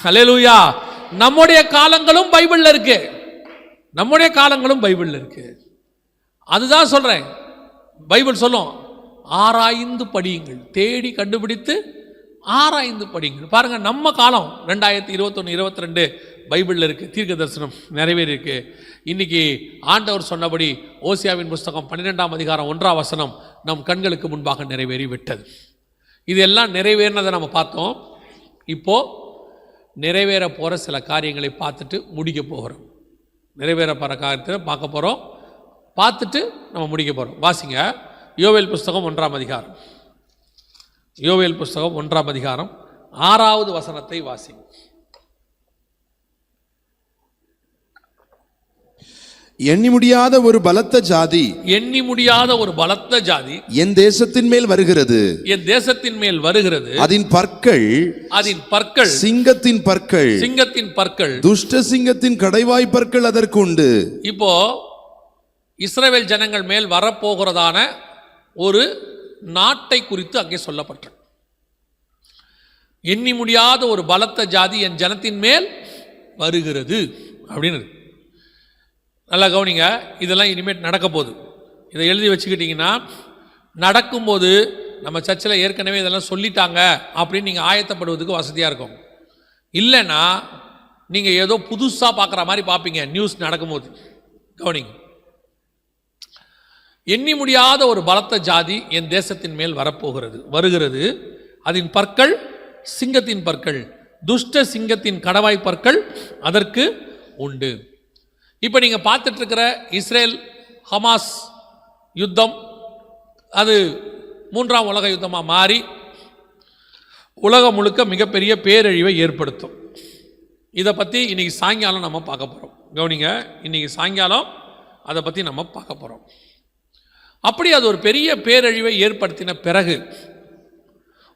ஹல்லேலூயா. நம்முடைய காலங்களும் பைபிள்ல இருக்கு, நம்முடைய காலங்களும் பைபிள்ல இருக்கு. அதுதான் சொல்றேன், பைபிள் சொல்லும் ஆராய்ந்து படியுங்கள், தேடி கண்டுபிடித்து ஆராய்ந்து படியுங்கள். பாருங்க, நம்ம காலம் 2021 22 பைபிளில் இருக்கு, தீர்க்க தரிசனம் நிறைவேறி இருக்கு. இன்னைக்கு ஆண்டவர் சொன்னபடி ஓசியாவின் புஸ்தகம் 12ஆம் அதிகாரம் 1ஆம் வசனம் நம் கண்களுக்கு முன்பாக நிறைவேறி விட்டது. இதெல்லாம் நிறைவேறினதை நம்ம பார்த்தோம். இப்போ நிறைவேற போகிற சில காரியங்களை பார்த்துட்டு முடிக்க போகிறோம். நிறைவேற போகிற காரியத்தை பார்க்க போகிறோம், பார்த்துட்டு நம்ம முடிக்க போகிறோம். வாசிங்க, யோவேல் புஸ்தகம் 1ஆம் அதிகாரம், யோவேல் புஸ்தகம் 1ஆம் அதிகாரம் 6வது வசனத்தை வாசிங்க. எண்ணி முடியாத ஒரு பலத்த ஜாதி, எண்ணி முடியாத ஒரு பலத்த ஜாதி என் தேசத்தின் மேல் வருகிறது, என் தேசத்தின் மேல் வருகிறது. அதன் பற்கள், அதன் பற்கள் சிங்கத்தின் பற்கள், சிங்கத்தின் பற்கள், துஷ்ட சிங்கத்தின் கடைவாய் பற்கள் அதற்கு உண்டு. இப்போ இஸ்ரவேல் ஜனங்கள் மேல் வரப்போகிறதான ஒரு நாட்டை குறித்து அங்கே சொல்லப்பட்டது. எண்ணி முடியாத ஒரு பலத்த ஜாதி என் ஜனத்தின் மேல் வருகிறது அப்படின்னு. நல்லா கவனிங்க, இதெல்லாம் இனிமேல் நடக்க போகுது. இதை எழுதி வச்சுக்கிட்டிங்கன்னா நடக்கும்போது நம்ம சர்ச்சில் ஏற்கனவே இதெல்லாம் சொல்லிட்டாங்க அப்படின்னு நீங்கள் ஆயத்தப்படுவதுக்கு வசதியாக இருக்கும். இல்லைன்னா நீங்கள் ஏதோ புதுசாக பார்க்குற மாதிரி பார்ப்பீங்க நியூஸ் நடக்கும்போது. கவனிங்க, எண்ணி முடியாத ஒரு பலத்த ஜாதி என் தேசத்தின் மேல் வரப்போகிறது, வருகிறது. அதன் பற்கள் சிங்கத்தின் பற்கள், துஷ்ட சிங்கத்தின் கடவாய் பற்கள் அதற்கு உண்டு. இப்போ நீங்கள் பார்த்துட்டு இருக்கிற இஸ்ரேல் ஹமாஸ் யுத்தம், அது 3ஆம் உலக யுத்தமாக மாறி உலகம் முழுக்க மிகப்பெரிய பேரழிவை ஏற்படுத்தும். இதை பற்றி இன்னைக்கு சாயங்காலம் நம்ம பார்க்க போகிறோம். கவனிங்க, இன்னைக்கு சாயங்காலம் அதை பற்றி நம்ம பார்க்க போகிறோம். அப்படி அது ஒரு பெரிய பேரழிவை ஏற்படுத்தின பிறகு,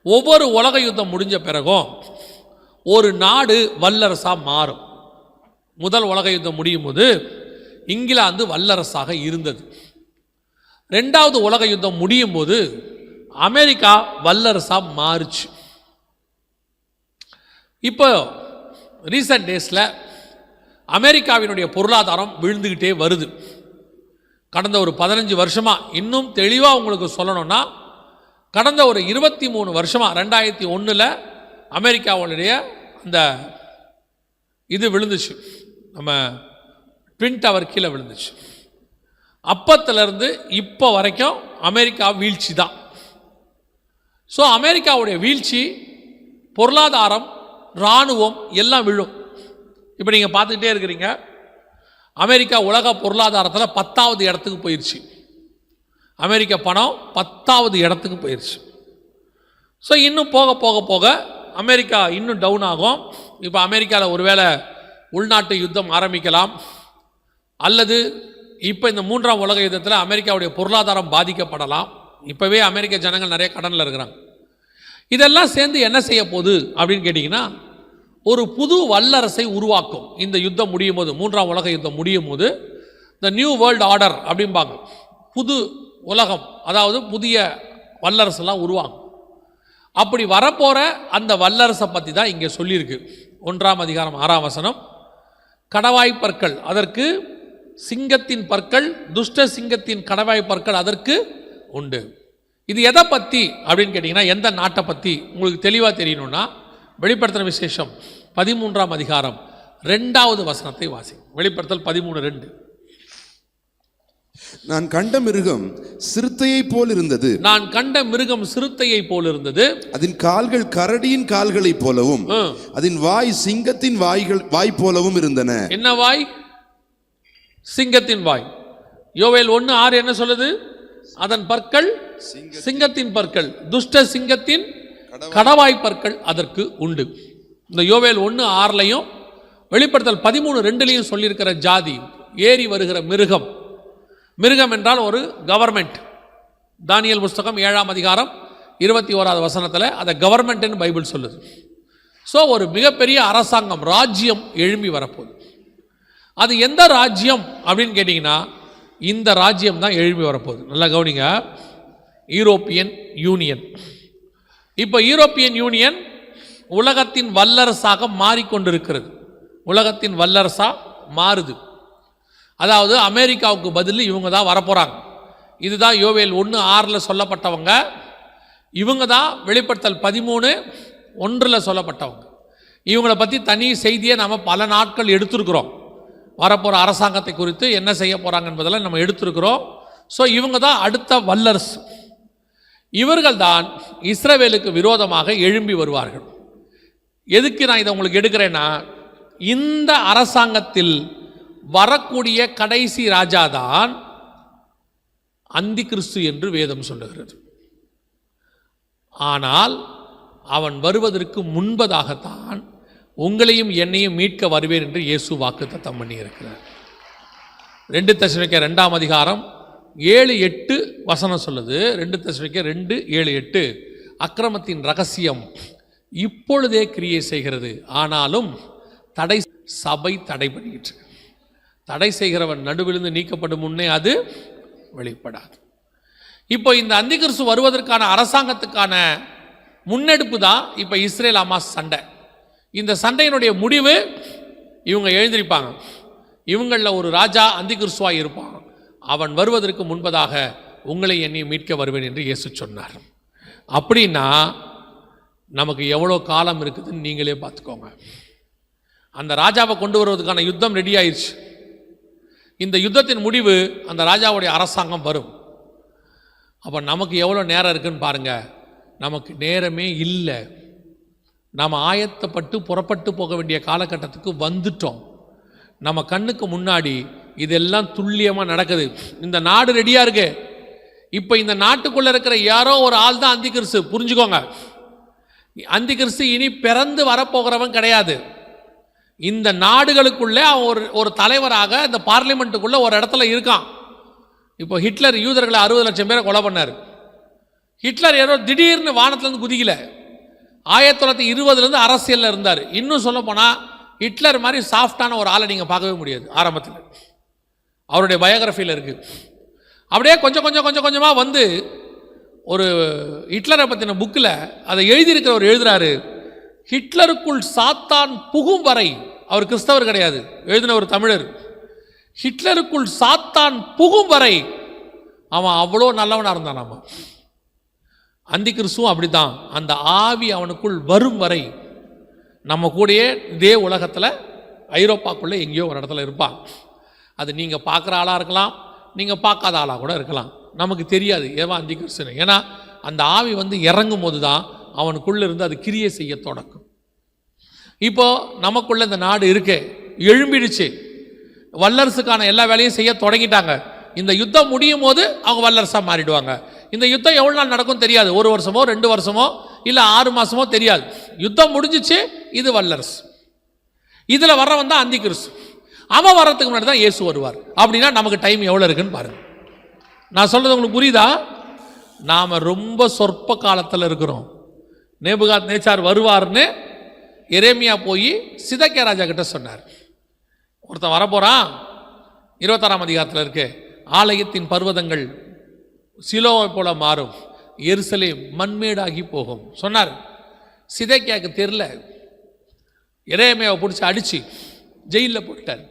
ஒவ்வொரு உலக யுத்தம் முடிஞ்ச பிறகும் ஒரு நாடு வல்லரசாக மாறும். முதல் உலக யுத்தம் முடியும் போது இங்கிலாந்து வல்லரசாக இருந்தது. 2வது உலக யுத்தம் முடியும் போது அமெரிக்கா வல்லரசாக மாறுச்சு. இப்போ ரீசன்ட் டேஸில் அமெரிக்காவினுடைய பொருளாதாரம் விழுந்துக்கிட்டே வருது. கடந்த ஒரு 15 வருஷமாக, இன்னும் தெளிவாக உங்களுக்கு சொல்லணும்னா கடந்த ஒரு 23 வருஷமாக, 2001 அமெரிக்காவுடைய அந்த இது விழுந்துச்சு, நம்ம ட்வின் டவர் கீழே விழுந்துச்சு. அப்பத்திலிருந்து இப்போ வரைக்கும் அமெரிக்கா வீழ்ச்சி தான். ஸோ அமெரிக்காவுடைய வீழ்ச்சி, பொருளாதாரம், இராணுவம் எல்லாம் விழும். இப்போ நீங்கள் பார்த்துக்கிட்டே இருக்கிறீங்க, அமெரிக்கா உலக பொருளாதாரத்தில் 10வது இடத்துக்கு போயிடுச்சு. அமெரிக்க பணம் 10வது இடத்துக்கு போயிடுச்சு. ஸோ இன்னும் போக போக போக அமெரிக்கா இன்னும் டவுன் ஆகும். இப்போ அமெரிக்காவில் ஒருவேளை உள்நாட்டு யுத்தம் ஆரம்பிக்கலாம், அல்லது இப்போ இந்த 3ஆம் உலக யுத்தத்தில் அமெரிக்காவுடைய பொருளாதாரம் பாதிக்கப்படலாம். இப்போவே அமெரிக்க ஜனங்கள் நிறைய கடனில் இருக்கிறாங்க. இதெல்லாம் சேர்ந்து என்ன செய்ய போகுது அப்படின்னு கேட்டிங்கன்னா, ஒரு புது வல்லரசை உருவாக்கும். இந்த யுத்தம் முடியும் போது, 3ஆம் உலக யுத்தம் முடியும் போது இந்த நியூ வேர்ல்டு ஆர்டர் அப்படிம்பாங்க, புது உலகம், அதாவது புதிய வல்லரசெல்லாம் உருவாகும். அப்படி வரப்போகிற அந்த வல்லரசை பற்றி தான் இங்கே சொல்லியிருக்கு. 1ஆம் அதிகாரம் 6ஆம் வசனம், கடவாய் பற்கள் அதற்கு சிங்கத்தின் பற்கள், துஷ்ட சிங்கத்தின் கடவாய் பற்கள் அதற்கு உண்டு. இது எதை பற்றி அப்படின்னு கேட்டிங்கன்னா, எந்த நாட்டை பற்றி உங்களுக்கு தெளிவாக தெரியணும்னா வெளிப்படுத்தின விசேஷம் 13ஆம் அதிகாரம் 2வது வசனத்தை வாசி. வெளிப்படுத்தல் 13:2. நான் கண்ட மிருகம் சிறுத்தையை போல் இருந்தது, நான் கண்ட மிருகம் சிறுத்தையை போல் இருந்தது, அதன் கால்கள் கரடியின் கால்களை போலவும் அதன் வாய் சிங்கத்தின் வாய் போலவும் இருந்தன. என்ன வாய்? சிங்கத்தின் வாய். யோவேல் 1:6 என்ன சொல்லுது? அதன் பற்கள் சிங்கத்தின் பற்கள், துஷ்ட சிங்கத்தின் கடவாய் பற்கள் அதற்கு உண்டு. இந்த யோவேல் 1:6 வெளிப்படுத்தல் 13:2 சொல்லியிருக்கிற ஜாதி, ஏறி வருகிற மிருகம். மிருகம் என்றால் ஒரு கவர்மெண்ட். தானியேல் புஸ்தகம் 7ஆம் அதிகாரம் 21வது வசனத்தில் அதை கவர்மெண்ட்னு பைபிள் சொல்லுது. ஸோ ஒரு மிகப்பெரிய அரசாங்கம், ராஜ்யம் எழும்பி வரப்போகுது. அது எந்த ராஜ்யம் அப்படின்னு கேட்டிங்கன்னா, இந்த ராஜ்யம் தான் எழும்பி வரப்போகுது. நல்லா கவனிங்க, யூரோப்பியன் யூனியன். இப்போ யூரோப்பியன் யூனியன் உலகத்தின் வல்லரசாக மாறிக்கொண்டிருக்கிறது. உலகத்தின் வல்லரசா மாறுது. அதாவது அமெரிக்காவுக்கு பதில் இவங்க தான் வரப்போகிறாங்க. இதுதான் யோவேல் 1:6 சொல்லப்பட்டவங்க. இவங்க தான் வெளிப்படுத்தல் 13:1 சொல்லப்பட்டவங்க. இவங்களை பற்றி தனி செய்தியை நம்ம பல நாட்கள் எடுத்திருக்கிறோம். வரப்போகிற அரசாங்கத்தை குறித்து என்ன செய்ய போகிறாங்க என்பதெல்லாம் நம்ம எடுத்திருக்கிறோம். ஸோ இவங்க தான் அடுத்த வல்லரசு. இவர்கள் தான் இஸ்ரவேலுக்கு விரோதமாக எழும்பி வருவார்கள். எதுக்கு நான் இதை உங்களுக்கு எடுக்கிறேன்னா, இந்த அரசாங்கத்தில் வரக்கூடிய கடைசி ராஜா தான் அந்தி கிறிஸ்து என்று வேதம் சொல்லுகிறது. ஆனால் அவன் வருவதற்கு முன்பதாகத்தான் உங்களையும் என்னையும் மீட்க வருவேன் என்று இயேசு வாக்குத்தத்தம் பண்ணி இருக்கிறார். 2 தெசலோனிக்கேயர் 2:7-8 சொல்லுது. 2 தெசலோனிக்கேயர் 2:7-8 அக்கிரமத்தின் ரகசியம் இப்பொழுதே கிரியை செய்கிறது, ஆனாலும் சபை தடை பண்ணிக்கிட்டு. தடை செய்கிறவன் நடுவிலிருந்து நீக்கப்படும் முன்னே அது வெளிப்படாது. இப்போ இந்த அந்தி கிறிஸ்து வருவதற்கான அரசாங்கத்துக்கான முன்னெடுப்பு தான் இப்போ இஸ்ரேல் ஹமாஸ் சண்டை. இந்த சண்டையினுடைய முடிவு இவங்க எழுந்திருப்பாங்க. இவங்களில் ஒரு ராஜா அந்தி கிறிஸ்துவாக இருப்பான். அவன் வருவதற்கு முன்பதாக உங்களை என்னை மீட்க வருவேன் என்று இயேசு சொன்னார். அப்படின்னா நமக்கு எவ்வளோ காலம் இருக்குதுன்னு நீங்களே பார்த்துக்கோங்க. அந்த ராஜாவை கொண்டு வருவதற்கான யுத்தம் ரெடி ஆயிடுச்சு. இந்த யுத்தத்தின் முடிவு அந்த ராஜாவுடைய அரசாங்கம் வரும். அப்போ நமக்கு எவ்வளோ நேரம் இருக்குன்னு பாருங்கள். நமக்கு நேரமே இல்லை. நாம் ஆயத்தப்பட்டு புறப்பட்டு போக வேண்டிய காலகட்டத்துக்கு வந்துட்டோம். நம்ம கண்ணுக்கு முன்னாடி இதெல்லாம் துல்லியமாக நடக்குது. இந்த நாடு ரெடியாக இருக்கு. இப்போ இந்த நாட்டுக்குள்ளே இருக்கிற யாரோ ஒரு ஆள் தான் அந்தி கிறிஸ்து. புரிஞ்சுக்கோங்க, அந்தி கிறிஸ்து இனி பிறந்து வரப்போகிறவன் கிடையாது. இந்த நாடுகளுக்குள்ளே அவன் ஒரு தலைவராக இந்த பார்லிமெண்ட்டுக்குள்ளே ஒரு இடத்துல இருக்கான். இப்போ ஹிட்லர் யூதர்களை 60 லட்சம் பேரை கொலை பண்ணார். ஹிட்லர் ஏதோ திடீர்னு வானத்துலேருந்து குதிக்கல. 1920 அரசியலில் இருந்தார். இன்னும் சொல்ல போனால் ஹிட்லர் மாதிரி சாஃப்டான ஒரு ஆளை நீங்கள் பார்க்கவே முடியாது. ஆரம்பத்தில் அவருடைய பயோகிராஃபியில் இருக்குது. அப்படியே கொஞ்சம் கொஞ்சமாக வந்து ஒரு ஹிட்லரை பற்றின புக்கில் அதை எழுதியிருக்கிறவர் எழுதுகிறாரு, ஹிட்லருக்குள் சாத்தான் புகும் வரை. அவர் கிறிஸ்தவர் கிடையாது, எழுதின ஒரு தமிழர். ஹிட்லருக்குள் சாத்தான் புகும் வரை அவன் அவ்வளோ நல்லவனாக இருந்தான். நம்ம அந்தி கிறிஸ்துவும் அப்படி தான். அந்த ஆவி அவனுக்குள் வரும் வரை நம்ம கூடயே இதே உலகத்தில் ஐரோப்பாக்குள்ளே எங்கேயோ ஒரு இடத்துல இருப்பான். அது நீங்கள் பார்க்குற ஆளாக இருக்கலாம், நீங்கள் பார்க்காத ஆளாக கூட இருக்கலாம். நமக்கு தெரியாது ஏவா அந்தி கிறிஸ்துன்னு. ஏன்னா அந்த ஆவி வந்து இறங்கும் போது தான் அவனுக்குள்ளே இருந்து அது கிரியை செய்ய தொடக்கும். இப்போது நமக்குள்ளே இந்த நாடு இருக்கு, எழும்பிடுச்சு. வல்லரசுக்கான எல்லா வேலையும் செய்ய தொடங்கிட்டாங்க. இந்த யுத்தம் முடியும் போது அவங்க வல்லரசாக மாறிடுவாங்க. இந்த யுத்தம் எவ்வளோ நாள் நடக்கும் தெரியாது. 1 வருஷமோ 2 வருஷமோ இல்லை 6 மாதமோ தெரியாது. யுத்தம் முடிஞ்சிச்சு, இது வல்லரசு. இதில் வர்றவன் தான் அந்தி கிறிஸ்து. அவன் வர்றதுக்கு முன்னாடி தான் இயேசு வருவார். அப்படின்னா நமக்கு டைம் எவ்வளோ இருக்குன்னு பாருங்கள். நான் சொல்கிறது உங்களுக்கு புரியுதா? நாம் ரொம்ப சொற்ப காலத்தில் இருக்கிறோம். நேபுகாத் நேச்சார் வருவார்னு எரேமியா போய் சிதக்கியா ராஜா கிட்ட சொன்னார். ஒருத்தன் வரப்போகிறான். 26ஆம் அதிகாரத்தில் இருக்கு, ஆலயத்தின் பர்வதங்கள் சிலோவை போல மாறும், எருசலேம் மண்மேடாகி போகும் சொன்னார். சிதக்கியாவுக்கு தெரியல. எரேமியாவை பிடிச்சி அடித்து ஜெயிலில் போட்டார்.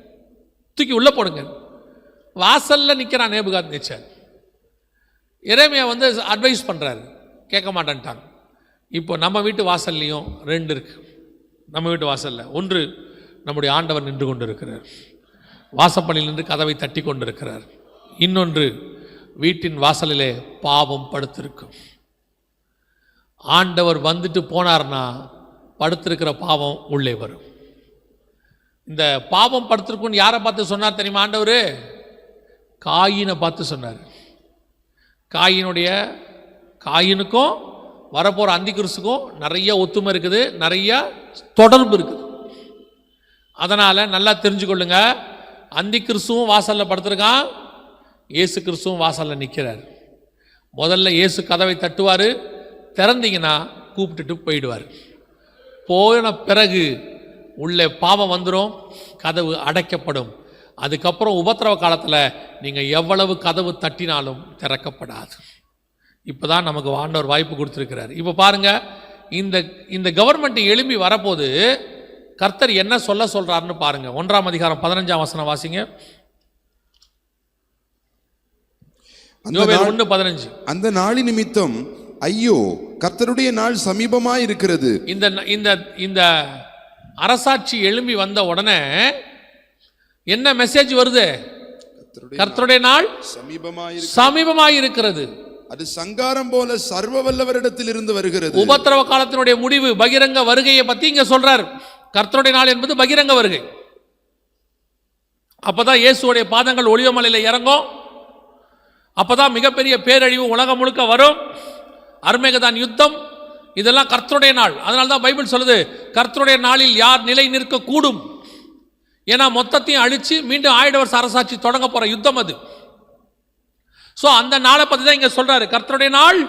தூக்கி உள்ளே போடுங்க. வாசலில் நிற்கிறான் நேபுகாத் நேச்சார். எரேமியா வந்து அட்வைஸ் பண்ணுறாரு, கேட்க மாட்டேன்ட்டாங்க. இப்போ நம்ம வீட்டு வாசல்லையும் 2 இருக்குது. நம்ம வீட்டு வாசலில் ஒன்று நம்முடைய ஆண்டவர் நின்று கொண்டு இருக்கிறார், வாசப்படியில் நின்று கதவை தட்டி கொண்டு இருக்கிறார். இன்னொன்று வீட்டின் வாசலிலே பாவம் படுத்திருக்கும். ஆண்டவர் வந்துட்டு போனார்னா படுத்திருக்கிற பாவம் உள்ளே வரும். இந்த பாவம் படுத்திருக்குன்னு யாரை பார்த்து சொன்னார் தெரியுமா? ஆண்டவர் காயினை பார்த்து சொன்னார். காயினுக்கும் வரப்போகிற அந்தி கிறிஸ்துக்கும் நிறைய ஒத்துமை இருக்குது, நிறைய தொடர்பு இருக்குது. அதனால் நல்லா தெரிஞ்சுக்கொள்ளுங்க, அந்தி கிறிஸ்துவும் வாசலில் படுத்திருக்கான், இயேசு கிறிஸ்துவும் வாசலில் நிற்கிறார். முதல்ல இயேசு கதவை தட்டுவார், திறந்தீங்கன்னா கூப்பிட்டுட்டு போயிடுவார். போன பிறகு உள்ளே பாவம் வந்துடும், கதவு அடைக்கப்படும். அதுக்கப்புறம் உபத்திரவ காலத்தில் நீங்கள் எவ்வளவு கதவு தட்டினாலும் திறக்கப்படாது. இப்போ தான் நமக்கு ஆண்டவர் வாய்ப்பு கொடுத்துருக்கிறார். இப்போ பாருங்கள், இந்த இந்த கவர்மெண்ட் எழும்பி வரப்போது கர்த்தர் என்ன சொல்றாருன்னு பாருங்க. 1ஆம் அதிகாரம் 15ஆம் வசனம் வாசிங்க. யோவேல் 1:15. அந்த நாளின் நிமித்தம் ஐயோ, கர்த்தருடைய நாள் சமீபமாய் இருக்கிறது. இந்த அரசாட்சி எழும்பி வந்த உடனே என்ன மெசேஜ் வருது? கர்த்தருடைய நாள் சமீபமாய் இருக்கிறது. அது சங்காரம் போல சர்வ வல்லவரிடத்தில் இருந்து வருகிறது. உபத்திரவ காலத்தினுடைய முடிவு, பகிரங்க வருகையை பத்தி இங்க சொல்றார். கர்த்தருடைய நாள் என்பது பகிரங்க வருகை. அப்பதான் இயேசுடைய பாதங்கள் ஒலிவமலையில இறங்கும். அப்பதான் மிகப்பெரிய பேரழிவு உலகம் முழுக்க வரும். அர்மேகதான் யுத்தம், இதெல்லாம் கர்த்தருடைய நாள். அதனால தான் பைபிள் சொல்லுது, கர்த்தருடைய நாளில் யார் நிலை நிற்க கூடும்? ஏன்னா மொத்தத்தையும் அழிச்சு மீண்டும் 1000 வருஷ அரசாட்சி தொடங்க போற யுத்தம் அது. சோ அந்த நாளை பத்தி தான் இங்க சொல்றாரு, கர்த்தருடைய நாள்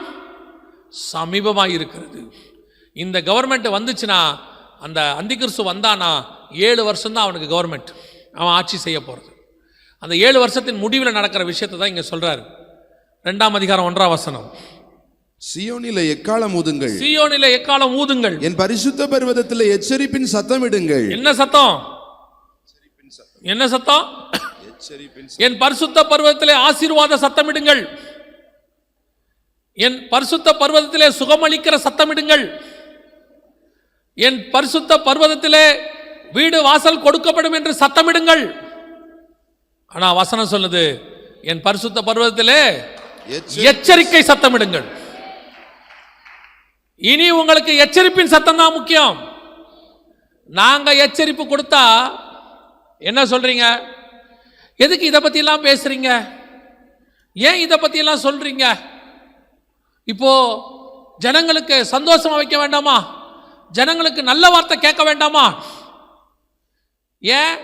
சமீபமாய் இருக்கிறது. இந்த கவர்மெண்ட் வந்துச்சுன்னா, அந்த அந்திகிறிஸ்து வந்தானா 7 வருஷம் தான் அவனுக்கு கவர்மெண்ட், அவன் ஆட்சி செய்ய போறது. அந்த 7 வருஷத்தின் முடிவில் நடக்கிற விஷயத்தை தான் இங்க சொல்றாரு. 2ஆம் அதிகாரம் 1ஆம் வசனம். சீயோனிலே எக்காளம் ஊதுங்கள், சீயோனிலே எக்காளம் ஊதுங்கள், என் பரிசுத்த பர்வதத்திலே எச்சரிப்பின் சத்தமிடுங்கள். என்ன சத்தம்? என்ன சத்தம்? என் பரிசுத்த பர்வதத்திலே ஆசீர்வாத சத்தமிடுங்கள், என் பரிசுத்த பர்வதத்திலே சுகமளிக்கிற சத்தமிடுங்கள், என் பரிசுத்த பர்வதத்திலே வீடு வாசல் கொடுக்கப்படும் என்று சத்தமிடுங்கள். ஆனா வசனம் சொல்லுது, என் பரிசுத்த பர்வதத்திலே எச்சரிக்கை சத்தமிடுங்கள். இனி உங்களுக்கு எச்சரிப்பின் சத்தம் தான் முக்கியம். நாங்க எச்சரிப்பு கொடுத்தா என்ன சொல்றீங்க? எதுக்கு இதை பத்தி எல்லாம் பேசுறீங்க? ஏன் இதை பத்தி எல்லாம் சொல்றீங்க? இப்போ ஜனங்களுக்கு சந்தோஷமா வைக்க வேண்டாமா? ஜனங்களுக்கு நல்ல வார்த்தை கேட்க வேண்டாமா? ஏன்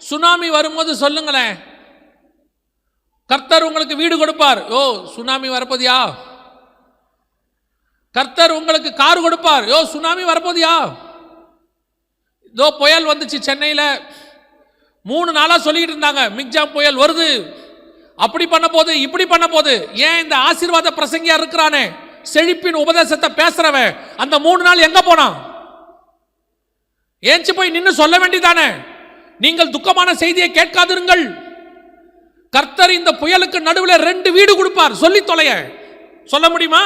சுனாமி வரும்போது சொல்லுங்களேன், கர்த்தர் உங்களுக்கு வீடு கொடுப்பார். ஓ சுனாமி வரப்போதியா? கர்த்தர் உங்களுக்கு கார் கொடுப்பார். யோ சுனாமி வரப்போதியா? இதோ புயல் வந்துச்சு சென்னையில, 3 நாளா சொல்லிட்டு இருந்தாங்க மிக்ஜாம் புயல் வருது, அப்படி பண்ண போது இப்படி பண்ண போது. ஏன் இந்த ஆசீர்வாத பிரசங்கியா இருக்கிறானே, செழிப்பின் உபதேசத்தை பேசுறவன், அந்த 3 நாள் எங்க போனான்? ஏஞ்சி போய் நின்று சொல்ல வேண்டியதானே, நீங்கள் துக்கமான செய்தியை கேட்காதிருங்கள், கர்த்தர் இந்த புயலுக்கு நடுவில் 2 வீடு கொடுப்பார், சொல்லி தொலைய. சொல்ல முடியுமா?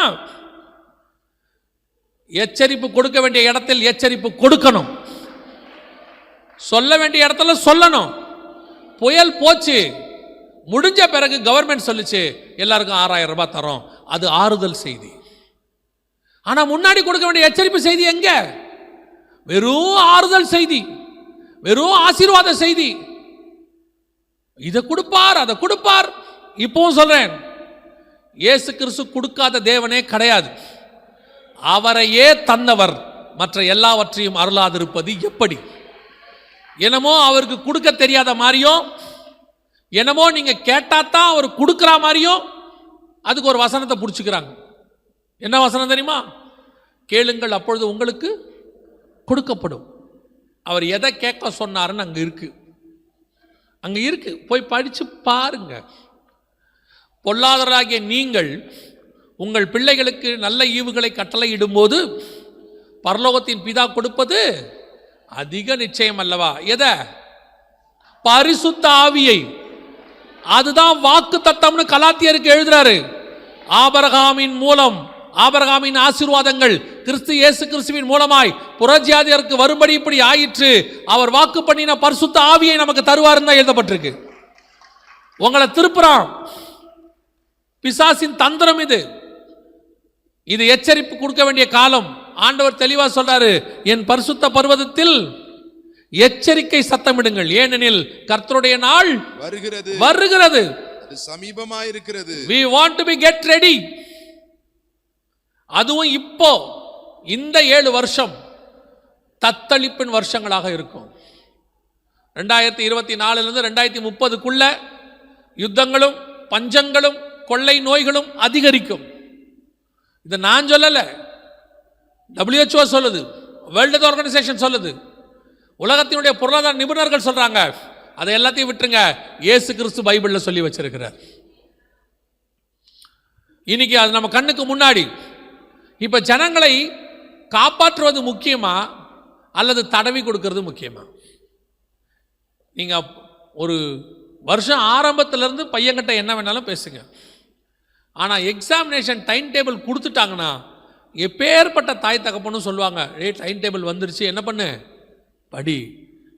எச்சரிப்பு கொடுக்க வேண்டிய இடத்தில் எச்சரிப்பு கொடுக்கணும், சொல்ல வேண்டிய இடத்துல சொல்லணும். புயல் போச்சு, முடிஞ்ச பிறகு கவர்மெண்ட் சொல்லிச்சு எல்லாருக்கும் 6000 ரூபாய் தரோம், அது ஆறுதல் செய்தி. ஆனா முன்னாடி கொடுக்க வேண்டிய எச்சரிப்பு செய்தி எங்க? வெறும் ஆறுதல் செய்தி, வெறும் ஆசீர்வாத செய்தி. இதை கொடுப்பார், அதை கொடுப்பார். இப்பவும் சொல்றேன், இயேசு கிறிஸ்து கொடுக்காத தேவனே கிடையாது. அவரையே தந்தவர் மற்ற எல்லாவற்றையும் அருளாதிருப்பது எப்படி? என்னமோ அவருக்கு கொடுக்க தெரியாத மாதிரியும், என்னமோ நீங்க கேட்டாதான் அவர் கொடுக்கிற மாதிரியும் அதுக்கு ஒரு வசனத்தை பிடிச்சுக்கிறாங்க. என்ன வசனம் தெரியுமா? கேளுங்கள் அப்பொழுது உங்களுக்கு கொடுக்கப்படும். அவர் எதை கேட்க சொன்னாருன்னு அங்க இருக்கு, அங்க இருக்கு, போய் படிச்சு பாருங்க. பொல்லாதவராகிய நீங்கள் உங்கள் பிள்ளைகளுக்கு நல்ல ஈவுகளை கட்டளையிடும் போது பரலோகத்தின் பிதா கொடுப்பது அதிக நிச்சயம் அல்லவா? எதை? பரிசுத்த ஆவியை. அதுதான் வாக்கு தத்தம்னு கலாத்தியருக்கு எழுதுறாரு. ஆபிரகாமின் மூலம், ஆபிரகாமின் ஆசீர்வாதங்கள் கிறிஸ்து இயேசு கிறிஸ்துவின் மூலமாய் புறஜாதியருக்கு வரும்படி இப்படி ஆயிற்று. அவர் வாக்கு பண்ணின பரிசுத்த ஆவியை நமக்கு தருவார் தான் எழுதப்பட்டிருக்கு. உங்களை திருப்புறான் பிசாசின் தந்திரம் இது. இது எச்சரிப்பு கொடுக்க வேண்டிய காலம். ஆண்டவர் தெளிவா சொல்றாரு, என் பரிசுத்த பர்வதத்தில் எச்சரிக்கை சத்தமிடுங்கள், ஏனெனில் கர்த்தருடைய நாள் வருகிறது, வருகிறது, சமீபமாயிருக்கிறது. we want to be get ready. அதுவும் இப்போ இந்த 7 வருஷம் தத்தளிப்பின் வருஷங்களாக இருக்கும். 2024 2030க்குள்ள யுத்தங்களும் பஞ்சங்களும் கொள்ளை நோய்களும் அதிகரிக்கும். இதை நான் சொல்லல, WHO சொல்லுது, வேர்ல்ட் ஹெல்த் ஆர்கனைசேஷன் சொல்லுது, உலகத்தினுடைய பொருளாதார நிபுணர்கள் சொல்றாங்க. அதை எல்லாத்தையும் விட்டுருங்க, இயேசு கிறிஸ்து பைபிள்ல சொல்லி வச்சிருக்கிறார். இன்னைக்கு அது நம்ம கண்ணுக்கு முன்னாடி. இப்ப ஜனங்களை காப்பாற்றுவது முக்கியமா அல்லது தடவி கொடுக்கறது முக்கியமா? நீங்க ஒரு வருஷம் ஆரம்பத்திலிருந்து பையன்கிட்ட என்ன வேணாலும் பேசுங்க. ஆனால் எக்ஸாமினேஷன் டைம் டேபிள் கொடுத்துட்டாங்கன்னா எப்பேற்பட்ட தாய் தகப்பன்னு சொல்லுவாங்க, டைம் டேபிள் வந்துருச்சு, என்ன பண்ணு, படி,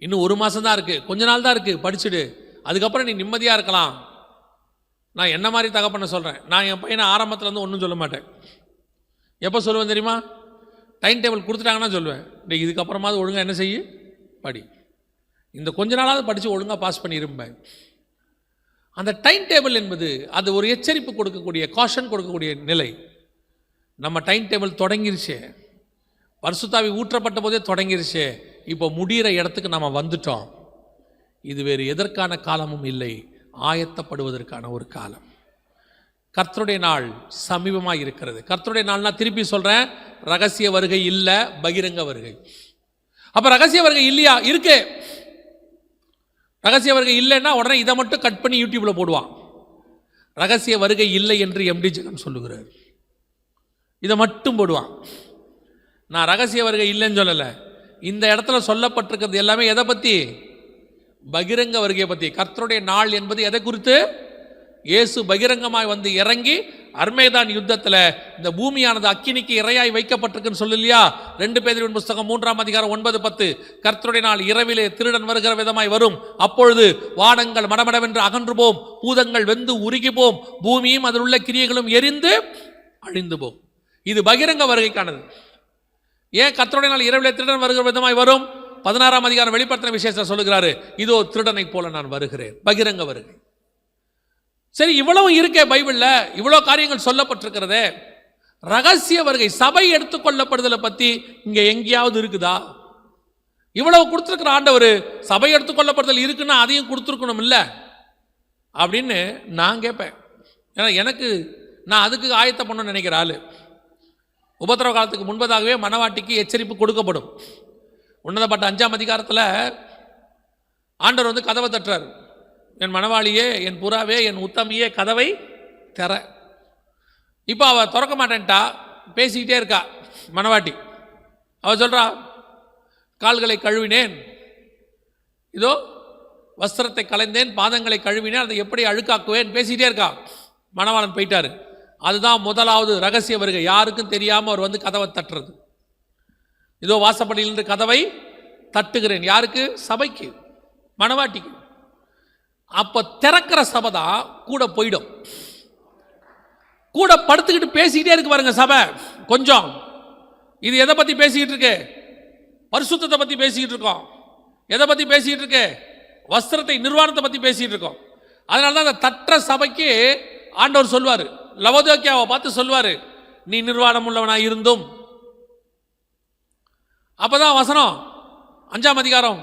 இன்னும் 1 மாதம் தான் இருக்குது, கொஞ்ச நாள் தான் இருக்குது, படிச்சுடு, அதுக்கப்புறம் நீ நிம்மதியாக இருக்கலாம். நான் என்ன மாதிரி தகப்பண்ண சொல்கிறேன். நான் என் பையனை ஆரம்பத்துலேருந்து ஒன்றும் சொல்ல மாட்டேன். எப்போ சொல்லுவேன் தெரியுமா? டைம் டேபிள் கொடுத்துட்டாங்கன்னா சொல்லுவேன், இதுக்கப்புறமாவது ஒழுங்காக என்ன செய்ய, படி, இந்த கொஞ்ச நாளாவது படித்து ஒழுங்காக பாஸ் பண்ணியிருப்பேன். அந்த டைம் டேபிள் என்பது அது ஒரு எச்சரிப்பு கொடுக்கக்கூடிய, காஷன் கொடுக்கக்கூடிய நிலை. நம்ம டைம் டேபிள் தொடங்கிருச்சே, பரிசுத்தாவி ஊற்றப்பட்ட போதே தொடங்கிருச்சே, இப்போ முடிகிற இடத்துக்கு நம்ம வந்துட்டோம். இது வேறு எதற்கான காலமும் இல்லை, ஆயத்தப்படுவதற்கான ஒரு காலம். கர்த்தருடைய நாள் சமீபமாக இருக்கிறது. கர்த்தருடைய நாள்னா திருப்பி சொல்கிறேன், ரகசிய வருகை இல்லை, பகிரங்க வருகை. அப்போ ரகசிய வருகை இல்லையா? இருக்கு. ரகசிய வருகை இல்லைன்னா உடனே இதை மட்டும் கட் பண்ணி யூடியூப்ல போடுவான். ரகசிய வருகை இல்லை என்று எம்டி ஜெகன் சொல்லுகிறார், இதை மட்டும் போடுவான். நான் ரகசிய வருகை இல்லைன்னு சொல்லலை. இந்த இடத்துல சொல்லப்பட்டிருக்கிறது எல்லாமே எதை பற்றி? பகிரங்க வருகையை பற்றி. கர்த்தருடைய நாள் என்பது எதை குறித்து? இயேசு பகிரங்கமாய் வந்து இறங்கி அர்மேதான் யுத்தத்தில் இந்த பூமியானது அக்கினிக்கு இரையாய் வைக்கப்பட்டிருக்குன்னு சொல்லலையா? 2 பேதுருவின் புஸ்தகம் 3ஆம் அதிகாரம் 9-10. கர்த்தருடைய நாள் இரவிலே திருடன் வருகிற விதமாய் வரும், அப்பொழுது வானங்கள் மடமடவென்று அகன்று போம், பூதங்கள் வெந்து உருகி போம், பூமியும் அதில் உள்ள கிரியைகளும் எரிந்து அழிந்து போம். இது பகிரங்க வருகைக்கானது. ஏன் கர்த்தருடைய நாள் இரவிலே திருடன் வருகிற விதமாய் வரும்? 16ஆம் அதிகாரம் வெளிப்படுத்தின விசேஷத்தை சொல்லுகிறாரு, இதோ திருடனை போல நான் வருகிறேன். பகிரங்க வருகை. சரி, இவ்வளவு இருக்கே பைபிள்ல, இவ்வளோ காரியங்கள் சொல்லப்பட்டிருக்கிறதே. ரகசிய வருகை, சபை எடுத்துக்கொள்ளப்படுதலை பற்றி இங்கே எங்கேயாவது இருக்குதா? இவ்வளவு கொடுத்துருக்கிற ஆண்டவர் சபை எடுத்துக்கொள்ளப்படுதல் இருக்குன்னா அதையும் கொடுத்துருக்கணும் இல்லை அப்படின்னு நான் கேட்பேன். ஏன்னா நான் அதுக்கு ஆயத்த பண்ணணும்னு நினைக்கிற ஆள். உபத்திரவ காலத்துக்கு முன்பதாகவே மனவாட்டிக்கு எச்சரிப்பு கொடுக்கப்படும். உன்னதப்பட்ட 5ஆம் அதிகாரத்தில் ஆண்டவர் வந்து கதவை தட்டுறார். என் மனவாளியே, என் புறாவே, என் உத்தமியே, கதவை திற. இப்போ அவள் திறக்க மாட்டேன்ட்டா, பேசிக்கிட்டே இருக்கா மனவாட்டி. அவள் சொல்கிறா, கால்களை கழுவினேன், இதோ வஸ்திரத்தை கலைந்தேன், பாதங்களை கழுவினேன், அதை எப்படி அழுக்காக்குவேன், பேசிக்கிட்டே இருக்கா. மணவாளன் போயிட்டாரு. அதுதான் முதலாவது ரகசிய வருகை. யாருக்கும் தெரியாமல் அவர் வந்து கதவை தட்டுறது. இதோ வாசப்படியிலிருந்து கதவை தட்டுகிறேன். யாருக்கு? சபைக்கு, மணவாட்டிக்கு. அப்போ திறக்கிற சபை தான் கூட போயிடும். கூட படுத்துக்கிட்டு பேசிக்கிட்டே இருக்கு பாருங்க சபை. கொஞ்சம் இது எதை பற்றி பேசிக்கிட்டு இருக்கு? பரிசுத்தத்தை பற்றி பேசிக்கிட்டு இருக்கோம். எதை பற்றி பேசிக்கிட்டு இருக்கு? வஸ்திரத்தை, நிர்வாணத்தை பற்றி பேசிக்கிட்டு இருக்கோம். அதனால தான் அந்த தட்டுற சபைக்கு ஆண்டவர் சொல்வார், லவோதிக்கேயாவை பார்த்து சொல்வார், நீ நிர்வாணம் உள்ளவனாக இருந்தும். அப்போதான் வசனம் 5ஆம் அதிகாரம்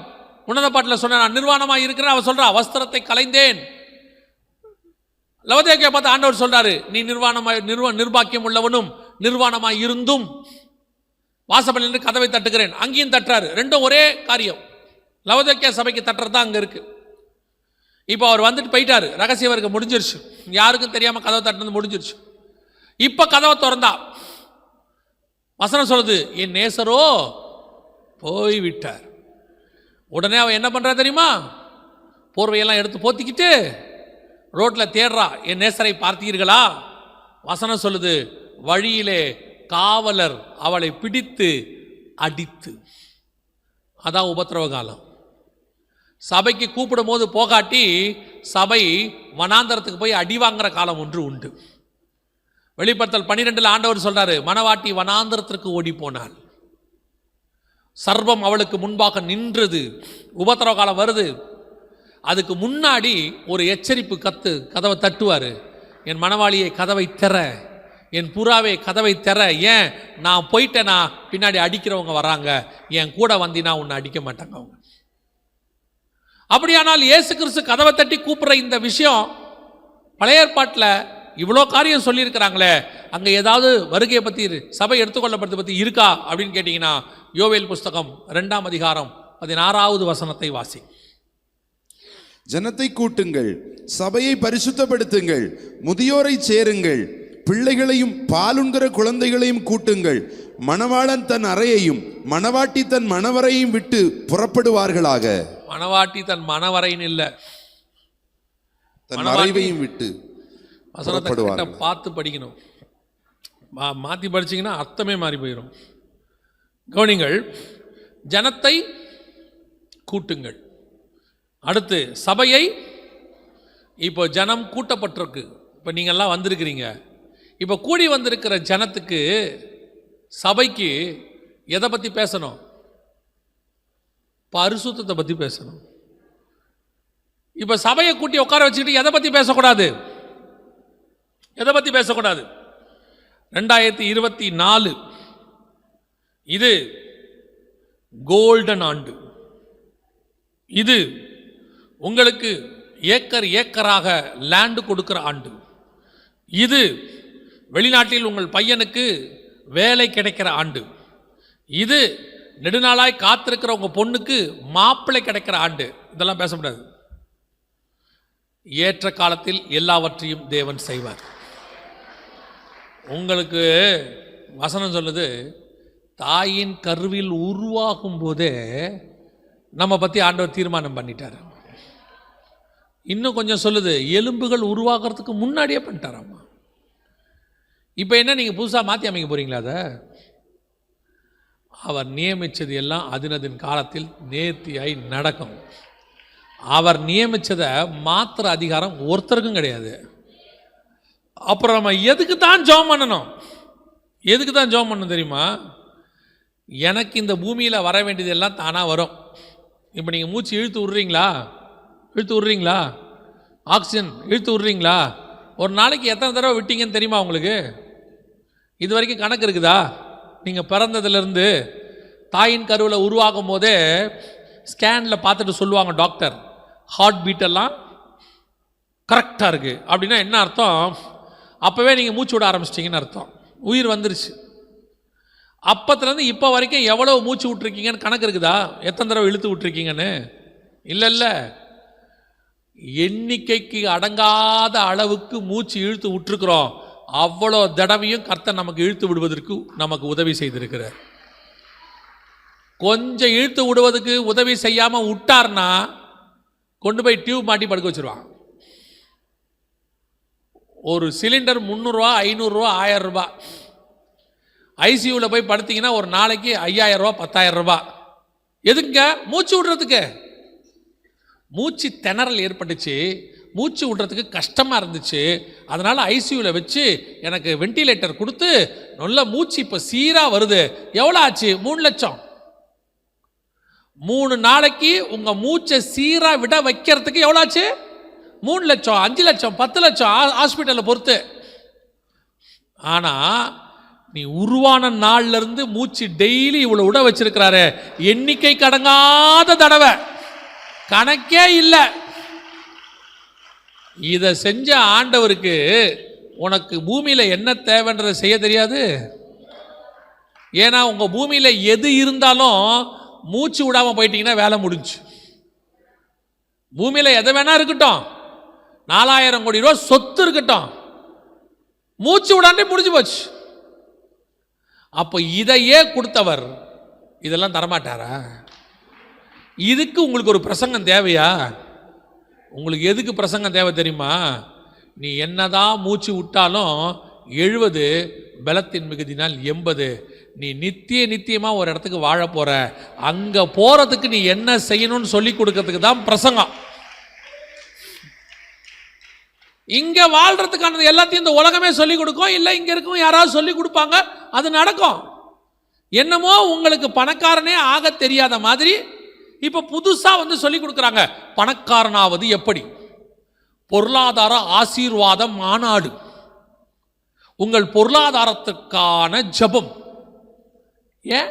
உன்னத பாட்டில் சொன்ன, நான் நிர்வாணமாக இருக்கிறேன். அவன் சொல்றா, வஸ்திரத்தை கலைந்தேன். லவோதிக்கேயாவை பார்த்து ஆண்டவர் சொல்றாரு, நீ நிர்பாக்கியம் உள்ளவனும் நிர்வாணமாய் இருந்தும் வாசப்படியிலிருந்து கதவை தட்டுகிறேன். அங்கேயும் தட்டுறாரு. ரெண்டும் ஒரே காரியம். லவோதிக்கேயா சபைக்கு தட்டுறது தான் அங்கே இருக்கு. இப்போ அவர் வந்துட்டு போயிட்டாரு. ரகசிய வருகை முடிஞ்சிருச்சு. யாருக்கும் தெரியாம கதவை தட்டுனது முடிஞ்சிருச்சு. இப்போ கதவை திறந்தா வசனம் சொல்லுது, என் நேசரோ போய்விட்டார். உடனே அவன் என்ன பண்றா தெரியுமா? போர்வையெல்லாம் எடுத்து போத்திக்கிட்டு ரோட்டில் தேடுறா, என் நேசரை பார்த்தீர்களா? வசனம் சொல்லுது, வழியிலே காவலர் அவளை பிடித்து அடித்து. அதான் உபத்திரவ காலம். சபைக்கு கூப்பிடும் போது போகாட்டி சபை வனாந்தரத்துக்கு போய் அடி வாங்குற காலம் ஒன்று உண்டு. வெளிப்படுத்தல் 12 ஆண்டவர் சொல்றாரு, மணவாட்டி வனாந்தரத்திற்கு ஓடி போனாள், சர்வம் அவளுக்கு முன்பாக நின்றது. உபத்திரவ காலம் வருது. அதுக்கு முன்னாடி ஒரு எச்சரிப்பு கதவை தட்டுவார். என் மணவாளியை கதவை திற, என் புறாவே கதவை திற. ஏன்? நான் போயிட்டேனா பின்னாடி அடிக்கிறவங்க வராங்க, என் கூட வந்தினா உன்னை அடிக்க மாட்டாங்க அவங்க. அப்படியானால் இயேசு கிறிஸ்து கதவை தட்டி கூப்பிடுற இந்த விஷயம் பழைய ஏற்பாட்டில் இவ்வளோ காரியம் சொல்லியிருக்கிறாங்களே, அங்கே ஏதாவது வருகையை பற்றி, சபை எடுத்துக்கொள்ளப்படுறதை பற்றி இருக்கா அப்படின்னு கேட்டிங்கன்னா, யோவேல் புஸ்தகம் 2ஆம் அதிகாரம் 16வது வசனத்தை வாசி. ஜனத்தை கூட்டுங்கள், சபையை பரிசுத்தப்படுத்துங்கள், முதியோரை சேருங்கள், பிள்ளைகளையும் பாலுண்கிற குழந்தைகளையும் கூட்டுங்கள், மணவாளன் தன் அறையையும் மணவாட்டி தன் மணவரையும் விட்டு புறப்படுவார்களாக. மணவாட்டி தன் மணவரைன்னு இல்ல, தன் மறைவையும் விட்டு வசனத்தை பார்த்து படிக்கணும். மாத்தி படிச்சீங்கன்னா அர்த்தமே மாறி போயிடும். கவனிங்கள், ஜனத்தை கூட்டுங்கள். அடுத்து சபையை, இப்போ ஜனம் கூட்டப்பட்டிருக்கு, இப்போ நீங்கள்லாம் வந்திருக்கிறீங்க. இப்போ கூடி வந்திருக்கிற ஜனத்துக்கு, சபைக்கு எதை பற்றி பேசணும்? பரிசுத்தத்தை பற்றி பேசணும். இப்போ சபையை கூட்டி உட்கார வச்சுக்கிட்டு எதை பற்றி பேசக்கூடாது? எதை பற்றி பேசக்கூடாது? 2024 இது கோல்டன் ஆண்டு. இது உங்களுக்கு ஏக்கர் ஏக்கராக லேண்டு கொடுக்கிற ஆண்டு. இது வெளிநாட்டில் உங்கள் பையனுக்கு வேலை கிடைக்கிற ஆண்டு. இது நெடுநாளாய் காத்திருக்கிற உங்கள் பொண்ணுக்கு மாப்பிள்ளை கிடைக்கிற ஆண்டு. இதெல்லாம் பேசக்கூடாது. ஏற்ற காலத்தில் எல்லாவற்றையும் தேவன் செய்வார். உங்களுக்கு வசனம் சொல்லுது, தாயின் கருவில் உருவாகும் போதே நம்ம பற்றி ஆண்டவர் தீர்மானம் பண்ணிட்டார். இன்னும் கொஞ்சம் சொல்லுது, எலும்புகள் உருவாகிறதுக்கு முன்னாடியே பண்ணிட்டாராம்மா. இப்போ என்ன நீங்கள் புதுசாக மாற்றி அமைக்க போகிறீங்களா? அதை அவர் நியமித்தது எல்லாம் அதினதின் காலத்தில் நேர்த்தியாய் நடக்கும். அவர் நியமித்ததை மாத்திர அதிகாரம் ஒருத்தருக்கும் கிடையாது. அப்புறம் நம்ம எதுக்கு தான் ஜெபம் பண்ணணும்? எதுக்கு தான் ஜெபம் பண்ணணும் தெரியுமா? எனக்கு இந்த பூமியில் வர வேண்டியது எல்லாம் தானாக வரும். இப்போ நீங்கள் மூச்சு இழுத்து விட்றீங்களா? ஆக்சிஜன் இழுத்து விட்றீங்களா? ஒரு நாளைக்கு எத்தனை தடவை விட்டீங்கன்னு தெரியுமா உங்களுக்கு? இது வரைக்கும் கணக்கு இருக்குதா? நீங்கள் பிறந்ததுலேருந்து தாயின் கருவில் உருவாகும் போதே ஸ்கேனில் பார்த்துட்டு சொல்லுவாங்க டாக்டர், ஹார்ட் பீட்டெல்லாம் கரெக்டாக இருக்குது. அப்படின்னா என்ன அர்த்தம்? அப்போவே நீங்கள் மூச்சு விட ஆரம்பிச்சிட்டிங்கன்னு அர்த்தம். உயிர் வந்துருச்சு. அப்பத்துலேருந்து இப்போ வரைக்கும் எவ்வளோ மூச்சு விட்ருக்கீங்கன்னு கணக்கு இருக்குதா? எத்தனை தடவை இழுத்து விட்ருக்கீங்கன்னு? இல்லை, எண்ணிக்கைக்கு அடங்காத அளவுக்கு மூச்சு இழுத்து விட்டுருக்குறோம். அவ்வளோ தடவையும் கர்த்தர் நமக்கு இழுத்து விடுவதற்கு நமக்கு உதவி செய்திருக்கிறார். கொஞ்சம் இழுத்து விடுவதற்கு உதவி செய்யாமல் விட்டார்னா கொண்டு போய் டியூப் மாட்டி படுக்க வச்சுருவாங்க. ஒரு சிலிண்டர் 300 ரூபா, 500 ரூபா, 1000 ரூபா. ஐசியூவில் போய் படுத்திங்கன்னா ஒரு நாளைக்கு 5000 ரூபா, 10,000 ரூபா. எதுக்குங்க? மூச்சு விடுறதுக்கு. மூச்சு திணறல் ஏற்பட்டுச்சு, மூச்சு விடுறதுக்கு கஷ்டமாக இருந்துச்சு. அதனால் ஐசியூவில் வச்சு எனக்கு வெண்டிலேட்டர் கொடுத்து நல்ல மூச்சு இப்போ சீராக வருது. எவ்வளோ ஆச்சு? 3 லட்சம். 3 நாளைக்கு உங்கள் மூச்சை சீராக விட வைக்கிறதுக்கு எவ்வளோ ஆச்சு? 3 லட்சம், 5 லட்சம், 10 லட்சம் ஹாஸ்பிட்டலில் பொறுத்து. ஆனால் நீ உருவான நாள்லேருந்து மூச்சு டெய்லி இவ்வளோ விட வச்சிருக்கிறாரு. எண்ணிக்கை கடங்காத தடவை, கணக்கே இல்லை. இதை செஞ்ச ஆண்டவருக்கு உனக்கு பூமியில் என்ன தேவைன்றதை செய்ய தெரியாது. ஏன்னா உங்கள் பூமியில் எது இருந்தாலும் மூச்சு விடாமல் போயிட்டீங்கன்னா வேலை முடிஞ்சு. பூமியில் எதை வேணா இருக்கட்டும், 4000 கோடி ரூபா சொத்து இருக்கட்டும், மூச்சு விடாண்டே முடிஞ்சு போச்சு. அப்போ இதையே கொடுத்தவர் இதெல்லாம் தரமாட்டாரா? இதுக்கு உங்களுக்கு ஒரு பிரசங்கம் தேவையா? உங்களுக்கு எதுக்கு பிரசங்கம் தேவை தெரியுமா? நீ என்னதான் மூச்சு விட்டாலும் 70, பலத்தின் மிகுதினால் 80. நீ நித்தியமாக ஒரு இடத்துக்கு வாழ போற. அங்கே போகிறதுக்கு நீ என்ன செய்யணும்னு சொல்லி கொடுக்கறதுக்கு தான் பிரசங்கம். இங்கே வாழ்கிறதுக்கானது எல்லாத்தையும் இந்த உலகமே சொல்லிக் கொடுக்கும். இல்லை இங்கே இருக்கும் யாராவது சொல்லி கொடுப்பாங்க, அது நடக்கும். என்னமோ உங்களுக்கு பணக்காரனே ஆக தெரியாத மாதிரி இப்போ புதுசாக வந்து சொல்லி கொடுக்குறாங்க. பணக்காரனாவது எப்படி? பொருளாதார ஆசீர்வாத மாநாடு, உங்கள் பொருளாதாரத்துக்கான ஜெபம். ஏன்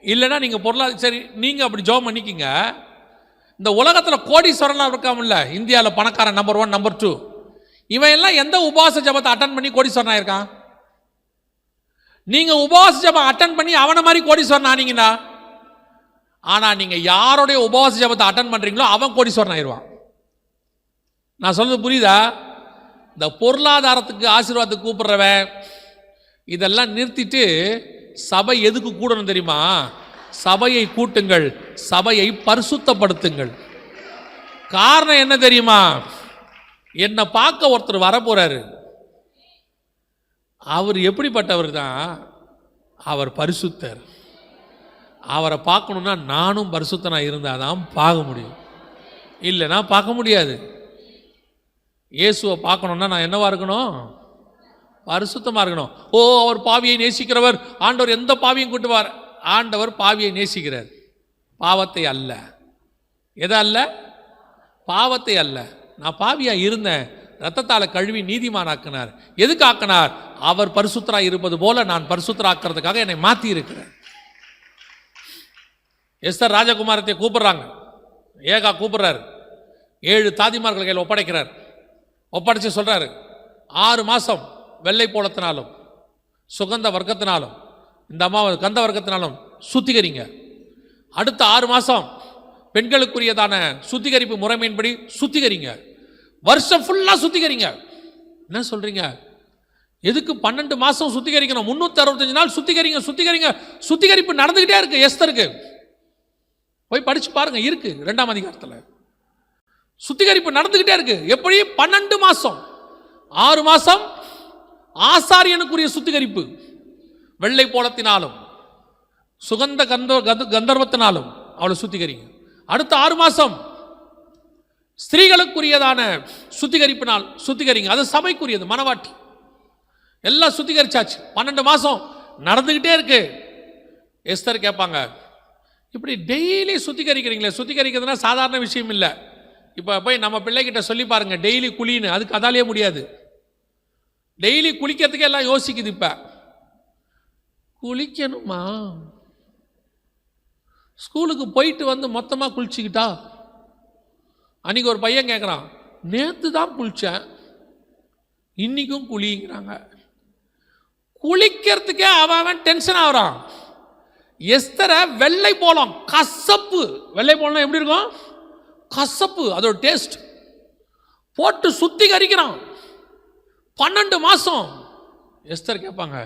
இல்லைன்னா நீங்கள் சரி நீங்கள் அப்படி ஜெபம் பண்ணிக்கிங்க. இந்த உலகத்தில் கோடீஸ்வரனாக இருக்காமல்ல, இந்தியாவில் பணக்காரன் நம்பர் 1 நம்பர் 2, இவன் எல்லாம் எந்த உபவாச ஜெபத்தை அட்டன் பண்ணி கோடீஸ்வரன் ஆயிருக்கான்? நீங்கள் உபவாச ஜெபம் அட்டன் பண்ணி அவனை மாதிரி கோடீஸ்வரன் ஆனீங்கன்னா, ஆனால் நீங்கள் யாருடைய உபவாச ஜெபத்தை அட்டன் பண்ணுறீங்களோ அவன் கோடீஸ்வரன் ஆயிடுவான். நான் சொல்றது புரியுதா? இந்த பொருளாதாரத்துக்கு ஆசீர்வாதத்துக்கு கூப்பிடுறவன் இதெல்லாம் நிறுத்திட்டு சபை எதுக்கு கூடணும் தெரியுமா? சபையை கூட்டுங்கள், சபையை பரிசுத்தப்படுத்துங்கள். காரணம் என்ன தெரியுமா? என்னை பார்க்க ஒருத்தர் வரப்போறாரு. அவர் எப்படிப்பட்டவர் தான்? அவர் பரிசுத்தர். அவரை பார்க்கணுன்னா நானும் பரிசுத்தனாக இருந்தால் தான் பார்க்க முடியும், இல்லைன்னா பார்க்க முடியாது. இயேசுவை பார்க்கணுன்னா நான் என்னவா இருக்கணும்? பரிசுத்தமாக இருக்கணும். ஓ, அவர் பாவியை நேசிக்கிறவர். ஆண்டவர் எந்த பாவியும் கூட்டுவார்? ஆண்டவர் பாவியை நேசிக்கிறார், பாவத்தை அல்ல. எதை அல்ல? பாவத்தை அல்ல. நான் பாவியாக இருந்தேன், ரத்தத்தால் கழுவி நீதிமானாக்கினார். எதுக்கு ஆக்கினார்? அவர் பரிசுத்தராக இருப்பது போல நான் பரிசுத்தராக்கிறதுக்காக என்னை மாற்றி இருக்கிறேன். எஸ்தர் ராஜகுமாரத்தை கூப்பிடுறாங்க, ஏகா கூப்பிடுறாரு, 7 தாதிமார்கள் கையில் ஒப்படைக்கிறார். ஒப்படைச்சு சொல்றாரு, 6 மாதம் வெள்ளை போலத்தினாலும் சுகந்த வர்க்கத்தினாலும் இந்த அம்மாவை கந்த வர்க்கத்தினாலும் சுத்திகரிங்க. அடுத்த 6 மாதம் பெண்களுக்குரியதான சுத்திகரிப்பு முறைமையின்படி சுத்திகரிங்க. வருஷம் ஃபுல்லாக சுத்திகரிங்க. என்ன சொல்றீங்க? எதுக்கு 12 மாதம் சுத்திகரிக்கணும்? 365 நாள் சுத்திகரிங்க, சுத்திகரிங்க. சுத்திகரிப்பு நடந்துகிட்டே இருக்கு. எஸ்தருக்கு போய் படிச்சு பாருங்க, இருக்கு 2ஆம் அதிகாரத்தில். சுத்திகரிப்பு நடந்துகிட்டே இருக்கு. எப்படி? 12 மாதம். 6 மாதம் ஆசாரியனுக்குரிய சுத்திகரிப்பு, வெள்ளை போலத்தினாலும் சுகந்த கந்தர்வத்தினாலும் அவளை சுத்திகரிங்க. அடுத்த 6 மாதம் ஸ்திரீகளுக்குரியதான சுத்திகரிப்பினால் சுத்திகரிங்க. அது சபைக்குரியது, மனவாட்டி எல்லாம் சுத்திகரிச்சாச்சு. 12 மாதம் நடந்துகிட்டே இருக்கு. எஸ்தர் கேட்பாங்க, இப்படி டெய்லி சுத்திகரிக்கிறீங்களே, சுத்திகரிக்கிறதுனா சாதாரண விஷயம் இல்லை. இப்போ போய் நம்ம பிள்ளைகிட்ட சொல்லி பாருங்க, டெய்லி குளின்னு. அதுக்கு அதாலே முடியாது. டெய்லி குளிக்கிறதுக்கே எல்லாம் யோசிக்குது. இப்போ குளிக்கணுமா? ஸ்கூலுக்கு போயிட்டு வந்து மொத்தமாக குளிச்சுக்கிட்டா? அன்னைக்கு ஒரு பையன் கேட்குறான், நேற்று தான் குளித்தேன், இன்னைக்கும் குளிங்கிறாங்க. குளிக்கிறதுக்கே அவன் டென்ஷன் ஆகிறான். எஸ்தரை வெள்ளை போலம், கசப்பு. வெள்ளை போலம் எப்படி இருக்கும்? கசப்பு, அதோட டேஸ்ட் போட்டு சுத்திகரிக்கிறான். 12 மாதம். எஸ்தர் கேட்பாங்க,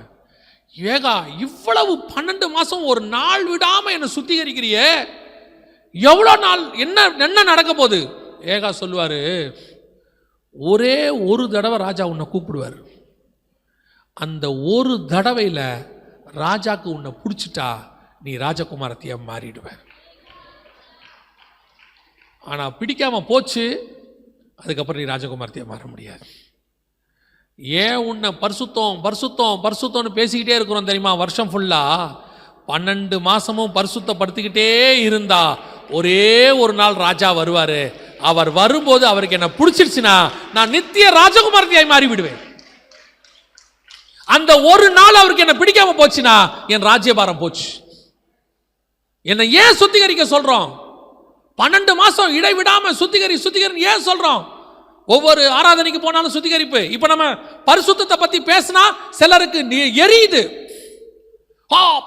ஏகா இவ்வளவு 12 மாதம் ஒரு நாள் விடாம என்னை சுத்திகரிக்கிறியே, எவ்வளோ நாள்? என்ன நடக்க போகுது? ஏகா சொல்லுவாரு, ஒரே ஒரு தடவை ராஜா உன்னை கூப்பிடுவார். அந்த ஒரு தடவையில் ராஜாக்கு உன்னை பிடிச்சிட்டா நீ ராஜகுமாரத்தையே மாறிடுவ. ஆனால் பிடிக்காம போச்சு, அதுக்கப்புறம் நீ ராஜகுமாரத்தையே மாற முடியாது. ஏன் உன்னை பரிசுத்தம் பரிசுத்தம் பரிசுத்தம்னு பேசிக்கிட்டே இருக்கிறோம் தெரியுமா? வருஷம் ஃபுல்லா 12 மாசமும் பரிசுத்தப்படுத்திக்கிட்டே இருந்தா ஒரே ஒரு நாள் ராஜா வருவாரு. அவர் வரும்போது அவருக்கு என்ன பிடிச்சிருச்சுன்னா நான் நித்திய ராஜகுமாரத்தையாய் மாறி விடுவேன். அந்த ஒரு நாள் அவருக்கு என்ன பிடிக்காம போச்சுன்னா என் ராஜ்யபாரம் போச்சு. என்னை ஏன் சுத்திகரிக்க சொல்றோம்? 12 மாசம் இடைவிடாம சுத்திகரி ஏன் சொல்றோம்? ஒவ்வொரு ஆராதனைக்கு போனாலும் சுத்திகரிப்பு. இப்ப நம்ம பரிசுத்தத்தை பத்தி பேசினா சிலருக்கு எரியுது.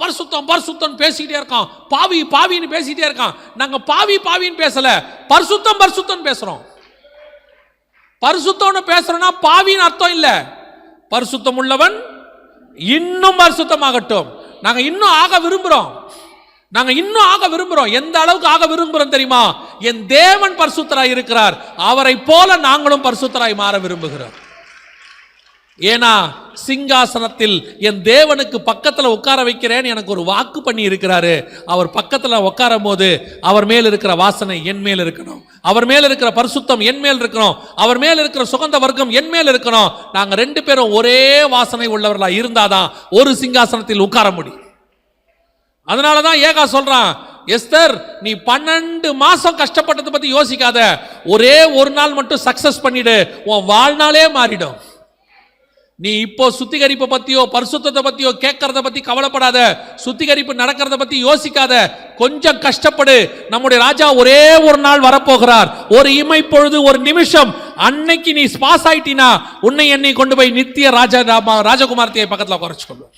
பரிசுத்தம் பரிசுத்தம் பேசிக்கிட்டே இருக்கான், பாவி பாவின்னு பேசிக்கிட்டே இருக்கான். நாங்க பாவி பாவின்னு பேசல, பரிசுத்தம் பரிசுத்தம் பேசுறோம். பரிசுத்தம்னு பேசுறோம்னா பாவின்னு அர்த்தம் இல்ல. பரிசுத்தம் உள்ளவன் இன்னும் பரிசுத்தமாகட்டும். நாங்க இன்னும் ஆக விரும்புறோம். எந்த அளவுக்கு ஆக விரும்புறோம் தெரியுமா? என் தேவன் பரிசுத்தராய் இருக்கிறார், அவரை போல நாங்களும் பரிசுத்தராய் மாற விரும்புகிறோம். ஏன்னா சிங்காசனத்தில் என் தேவனுக்கு பக்கத்தில் உட்கார வைக்கிறேன்னு எனக்கு ஒரு வாக்கு பண்ணி இருக்கிறாரு. அவர் பக்கத்தில் உட்காரும் போது அவர் மேல் இருக்கிற வாசனை என் மேல் இருக்கணும், அவர் மேல் இருக்கிற பரிசுத்தம் என் மேல் இருக்கணும், அவர் மேல் இருக்கிற சுகந்த வர்க்கம் என் மேல் இருக்கணும். நாங்க 2 பேரும் ஒரே வாசனை உள்ளவர்களா இருந்தாதான் ஒரு சிங்காசனத்தில் உட்கார முடியும். அதனாலதான் ஏகா சொல்றான், எஸ்தர் நீ 12 மாசம் கஷ்டப்பட்டதை பத்தி யோசிக்காத, ஒரே ஒரு நாள் மட்டும் சக்சஸ் பண்ணிடு, உன் வாழ்நாளே மாறிடும். நீ இப்போ சுத்திகரிப்பை பத்தியோ பரிசுத்தத்தை பத்தியோ கேட்கறத பத்தி கவலைப்படாத, சுத்திகரிப்பு நடக்கிறத பத்தி யோசிக்காத, கொஞ்சம் கஷ்டப்படு. நம்முடைய ராஜா ஒரே ஒரு நாள் வரப்போகிறார், ஒரு இமை பொழுது, ஒரு நிமிஷம். அன்னைக்கு நீ பாஸ் ஆயிட்டினா உன்னை என்னை கொண்டு போய் நித்திய ராஜகுமாரத்தையை பக்கத்தில் குறைச்சிக்கொள்ளும்.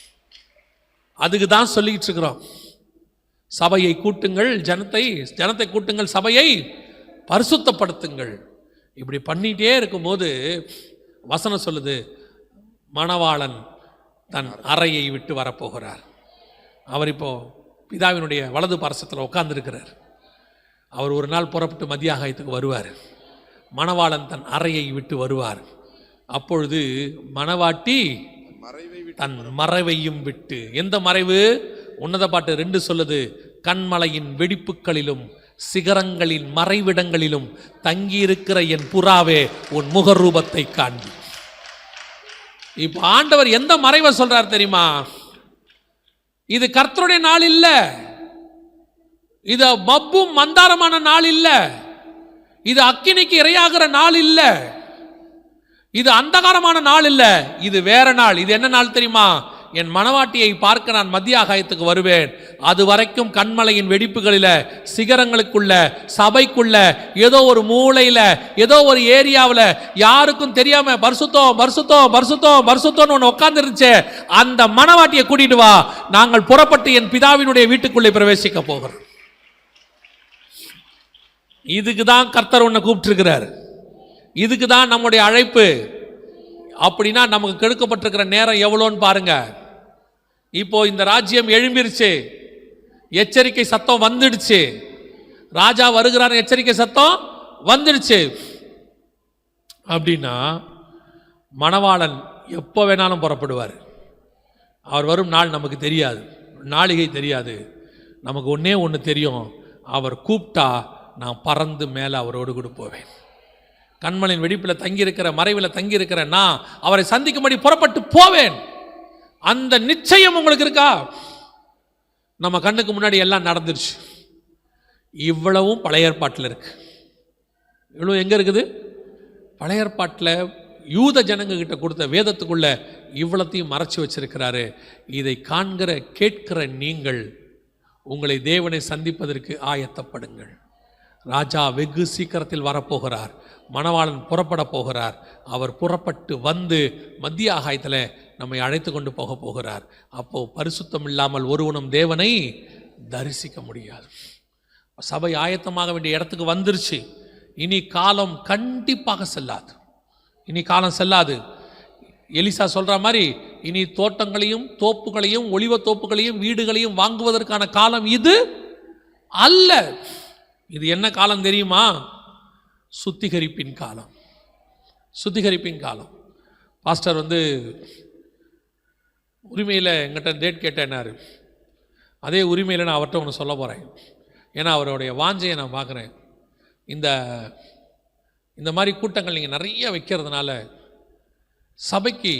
அதுக்கு தான் சொல்லிட்டு இருக்கிறோம், சபையை கூட்டுங்கள், ஜனத்தை கூட்டுங்கள், சபையை பரிசுத்தப்படுத்துங்கள். இப்படி பண்ணிட்டே இருக்கும்போது வசனம் சொல்லுது, மணவாளன் தன் அறையை விட்டு வரப்போகிறார். அவர் இப்போ பிதாவினுடைய வலது பார்சத்தில் உட்கார்ந்துருக்கிறார். அவர் ஒரு நாள் புறப்பட்டு மத்திய ஆகாயத்துக்கு வருவார். மணவாளன் தன் அறையை விட்டு வருவார். அப்பொழுது மணவாட்டி தன் மறைவையும் விட்டு, எந்த மறைவு? உன்னத பாட்டு 2 சொல்லுது, கண்மலையின் வெடிப்புகளிலும் சிகரங்களின் மறைவிடங்களிலும் தங்கியிருக்கிற என் புறாவே உன் முகரூபத்தை காண்பி. இப்ப ஆண்டவர் எந்த மறைவை சொல்றார் தெரியுமா? இது கர்த்தருடைய நாள் இல்ல, இது மப்பும் மந்தாரமான நாள் இல்ல, இது அக்கினிக்கு இரையாகிற நாள் இல்ல, இது அந்தகாரமான நாள் இல்ல, இது வேற நாள். இது என்ன நாள் தெரியுமா? என் மணவாட்டியை பார்க்க நான் மத்திய ஆகாயத்துக்கு வருவேன். அது வரைக்கும் கண்மலையின் வெடிப்புகளில, சிகரங்களுக்குள்ள, சபைக்குள்ள, ஏதோ ஒரு மூலையில, ஏதோ ஒரு ஏரியாவில் யாருக்கும் தெரியாம பரிசுத்தம் பரிசுத்தம் பரிசுத்தம் பரிசுத்தம்னு ஒன்று உட்கார்ந்துருச்சு. அந்த மணவாட்டியை கூட்டிட்டு வா, நாங்கள் புறப்பட்டு என் பிதாவினுடைய வீட்டுக்குள்ளே பிரவேசிக்க போகிறோம். இதுக்கு தான் கர்த்தர் உன்னை கூப்பிட்டுருக்கிறார். இதுக்கு தான் நம்முடைய அழைப்பு. அப்படின்னா நமக்கு கெடுக்கப்பட்டிருக்கிற நேரம் எவ்வளோன்னு பாருங்க. இப்போ இந்த ராஜ்யம் எழும்பிருச்சு, எச்சரிக்கை சத்தம் வந்துடுச்சு. ராஜா வருகிறார், எச்சரிக்கை சத்தம் வந்துடுச்சு. அப்படின்னா மணவாளன் எப்போ வேணாலும் புறப்படுவார். அவர் வரும் நாள் நமக்கு தெரியாது, நாளிகை தெரியாது. நமக்கு ஒன்றே ஒன்று தெரியும், அவர் கூப்பிட்டா நான் பறந்து மேலே அவரோடு கூட போவேன். கண்மலையின் வெடிப்பில் தங்கியிருக்கிற, மறைவில் தங்கியிருக்கிற நான் அவரை சந்திக்கும்படி புறப்பட்டு போவேன். அந்த நிச்சயம் உங்களுக்கு இருக்கா? நம்ம கண்ணுக்கு முன்னாடி எல்லாம் நடந்துருச்சு. இவ்வளவும் பழைய ஏற்பாட்டில் இருக்கு. இவ்வளவு எங்க இருக்குது? பழைய ஏற்பாட்டில் யூத ஜனங்க கிட்ட கொடுத்த வேதத்துக்குள்ள இவ்வளத்தையும் மறைச்சு வச்சிருக்கிறாரு. இதை காண்கிற கேட்கிற நீங்கள் உங்களை தேவனை சந்திப்பதற்கு ஆயத்தப்படுங்கள். ராஜா வெகு சீக்கிரத்தில் வரப்போகிறார். மணவாளன் புறப்பட போகிறார். அவர் புறப்பட்டு வந்து மத்திய ஆகாயத்தில் நம்மை அழைத்து கொண்டு போக போகிறார். அப்போ பரிசுத்தம் இல்லாமல் ஒருவனும் தேவனை தரிசிக்க முடியாது. சபை ஆயத்தமாக வேண்டிய இடத்துக்கு வந்துருச்சு. இனி காலம் கண்டிப்பாக செல்லாது. இனி காலம் செல்லாது. எலிசா சொல்ற மாதிரி இனி தோட்டங்களையும் தோப்புகளையும் ஒலிவ தோப்புகளையும் வீடுகளையும் வாங்குவதற்கான காலம் இது அல்ல. இது என்ன காலம் தெரியுமா? சுத்திகரிப்பின் காலம். சுத்திகரிப்பின் காலம். பாஸ்டர் உரிமையில் எங்கிட்ட டேட் கேட்டேன்னாரு. அதே உரிமையில் நான் அவர்கிட்ட ஒன்று சொல்ல போகிறேன். ஏன்னா அவருடைய வாஞ்சையை நான் பார்க்குறேன். இந்த மாதிரி கூட்டங்கள் நீங்கள் நிறைய வைக்கிறதுனால சபைக்கு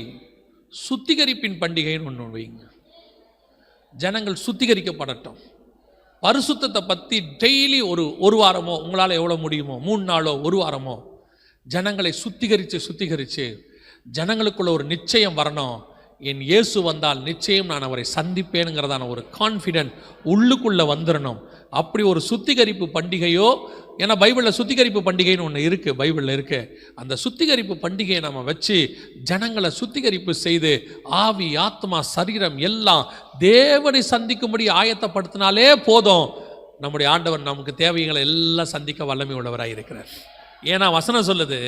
சுத்திகரிப்பின் பண்டிகைன்னு ஒன்று வைங்க. ஜனங்கள் சுத்திகரிக்கப்படட்டும். பரிசுத்தத்தை பற்றி டெய்லி ஒரு வாரமோ, உங்களால் எவ்வளோ முடியுமோ 3 நாளோ 1 வாரமோ ஜனங்களை சுத்திகரித்து ஜனங்களுக்குள்ள ஒரு நிச்சயம் வரணும். என் இயேசு வந்தால் நிச்சயம் நான் அவரை சந்திப்பேனுங்கிறதான ஒரு கான்ஃபிடென்ட் உள்ளுக்குள்ளே வந்துடணும். அப்படி ஒரு சுத்திகரிப்பு பண்டிகையோ, ஏன்னா பைபிளில் சுத்திகரிப்பு பண்டிகைன்னு ஒன்று இருக்குது, பைபிளில் இருக்குது. அந்த சுத்திகரிப்பு பண்டிகையை நம்ம வச்சு ஜனங்களை சுத்திகரிப்பு செய்து ஆவி ஆத்மா சரீரம் எல்லாம் தேவனை சந்திக்கும்படி ஆயத்தப்படுத்தினாலே போதும். நம்முடைய ஆண்டவர் நமக்கு தேவைகளை எல்லாம் சந்திக்க வல்லமை உள்ளவராக இருக்கிறார். ஏன்னா வசனம் சொல்லுது,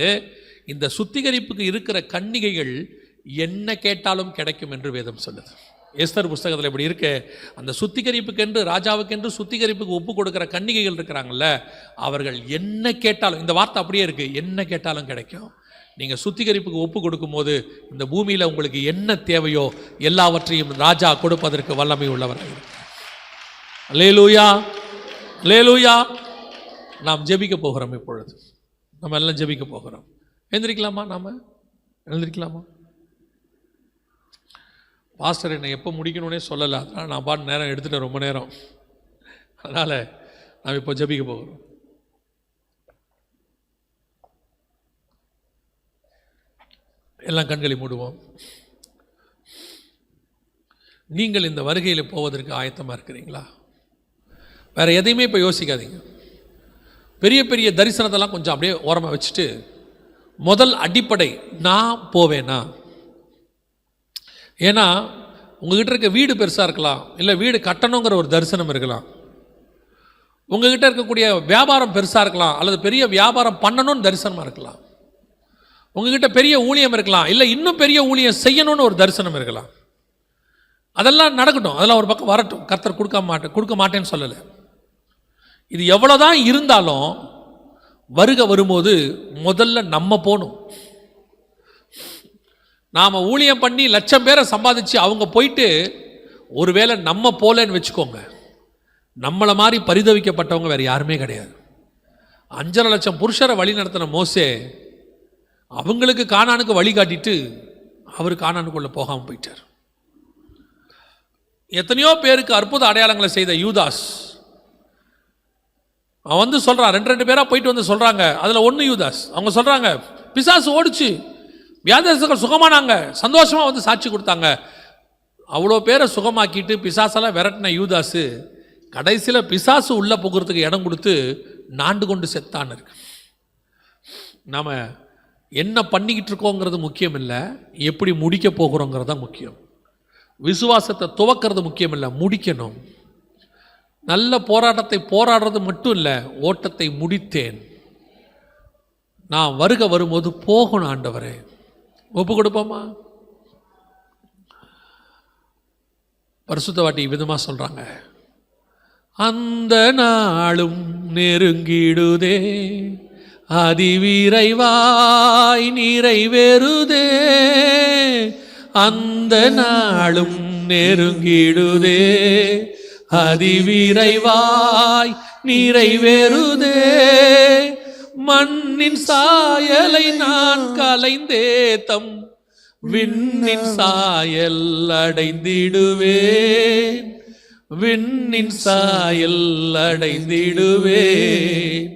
இந்த சுத்திகரிப்புக்கு இருக்கிற கன்னிகைகள் என்ன கேட்டாலும் கிடைக்கும் என்று வேதம் சொல்லுது. எஸ்தர் புஸ்தகத்தில் இப்படி இருக்கு. அந்த சுத்திகரிப்புக்கென்று, ராஜாவுக்கென்று சுத்திகரிப்புக்கு ஒப்பு கொடுக்குற கன்னிகைகள் இருக்கிறாங்கல்ல, அவர்கள் என்ன கேட்டாலும், இந்த வார்த்தை அப்படியே இருக்கு, என்ன கேட்டாலும் கிடைக்கும். நீங்கள் சுத்திகரிப்புக்கு ஒப்பு கொடுக்கும்போது இந்த பூமியில் உங்களுக்கு என்ன தேவையோ எல்லாவற்றையும் ராஜா கொடுப்பதற்கு வல்லமை உள்ளவராக இருக்கிறார். அல்லேலூயா, அல்லேலூயா. நாம் ஜெபிக்க போகிறோம். இப்பொழுது நம்ம எல்லாம் ஜெபிக்க போகிறோம். எழுந்திரிக்கலாமா? நாம் எழுந்திரிக்கலாமா? பாஸ்டர் என்னை எப்போ முடிக்கணும்னே சொல்லலை, அதனால் நான் பாட்டு நேரம் எடுத்துட்டேன், ரொம்ப நேரம். அதனால் நாம் இப்போ ஜெபிக்க போகிறோம். எல்லாம் கண்களை மூடுவோம். நீங்கள் இந்த வருகையில் போவதற்கு ஆயத்தமாக இருக்கிறீங்களா? வேறு எதையுமே இப்போ யோசிக்காதீங்க. பெரிய பெரிய தரிசனத்தெல்லாம் கொஞ்சம் அப்படியே ஓரமாக வச்சுட்டு, முதல் அடிப்படை நான் போவேனா? ஏன்னா உங்ககிட்ட இருக்க வீடு பெருசாக இருக்கலாம், இல்லை வீடு கட்டணுங்கிற ஒரு தரிசனம் இருக்கலாம். உங்ககிட்ட இருக்கக்கூடிய வியாபாரம் பெருசாக இருக்கலாம், அல்லது பெரிய வியாபாரம் பண்ணணும்னு தரிசனமாக இருக்கலாம். உங்ககிட்ட பெரிய ஊழியம் இருக்கலாம், இல்லை இன்னும் பெரிய ஊழியம் செய்யணும்னு ஒரு தரிசனம் இருக்கலாம். அதெல்லாம் நடக்கட்டும், அதெல்லாம் ஒரு பக்கம் வரட்டும். கர்த்தர் கொடுக்க மாட்டேன்னு சொல்லலை. இது எவ்வளோதான் இருந்தாலும் வருகை வரும்போது முதல்ல நம்ம போகணும். நாம் ஊழியம் பண்ணி லட்சம் பேரை சம்பாதிச்சு அவங்க போயிட்டு ஒருவேளை நம்ம போலன்னு வச்சுக்கோங்க, நம்மளை மாதிரி பரிதவிக்கப்பட்டவங்க வேறு யாருமே கிடையாது. 5.5 லட்சம் புருஷரை வழி நடத்தின மோசே அவங்களுக்கு கானானுக்கு வழி காட்டிட்டு அவர் கானானுக்குள்ளே போகாமல் போயிட்டார். எத்தனையோ பேருக்கு அற்புத அடையாளங்களை செய்த யூதாஸ் அவன் வந்து சொல்கிறான், 2 பேராக போயிட்டு வந்து சொல்கிறாங்க. அதில் ஒன்று யூதாஸ். அவங்க சொல்கிறாங்க, பிசாசு ஓடிச்சு, வியாதிகள் சுகமானாங்க, சந்தோஷமாக வந்து சாட்சி கொடுத்தாங்க. அவ்வளோ பேரை சுகமாக்கிட்டு பிசாசெல்லாம் விரட்டின யூதாஸு கடைசியில் பிசாசு உள்ளே போகிறதுக்கு இடம் கொடுத்து நாண்டு கொண்டு செத்தான்னு இருக்கு. நாம் என்ன பண்ணிக்கிட்டு இருக்கோங்கிறது முக்கியம் இல்லை, எப்படி முடிக்க போகிறோங்கிறது தான் முக்கியம். விசுவாசத்தை துவக்கிறது முக்கியம் இல்லை, முடிக்கணும். நல்ல போராட்டத்தை போராடுறது மட்டும் இல்லை, ஓட்டத்தை முடித்தேன். நான் வருகை வரும்போது போகணும் ஆண்டவரே. ஒப்பு கொடுப்போமா? பரிசுத்தவாட்டி விதமாக சொல்கிறாங்க, அந்த நாளும் நெருங்கிடுதே, அதிவிரைவாய் நிறைவேறுதே. அந்த நாளும் நெருங்கிடுதே, அதிவிரைவாய் நிறைவேறுதே. மண்ணின் சாயலை நான் கலைந்தேத்தம் விண்ணின் சாயல் அடைந்திடுவேன், விண்ணின் சாயல் அடைந்திடுவேன்.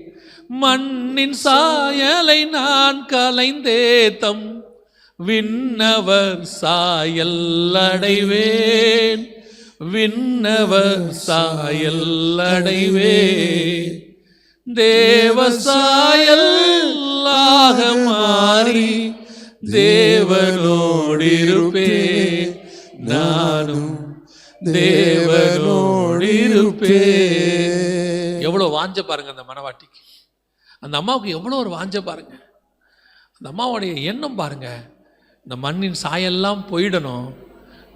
மண்ணின் சாயலை நான் கலைந்தேத்தம் விண்ணவர் சாயல் அடைவேன், விண்ணவர் சாயல் அடைவேன். தேவ சாயலாக மாறி தேவனோடிருப்பேன், நானும் தேவனோடிருப்பேன். எவ்வளோ வாஞ்ச பாருங்க அந்த மனவாட்டிக்கு, அந்த அம்மாவுக்கு எவ்வளோ ஒரு வாஞ்ச பாருங்க. அந்த அம்மாவுடைய எண்ணம் பாருங்க, இந்த மண்ணின் சாயெல்லாம் போயிடணும்,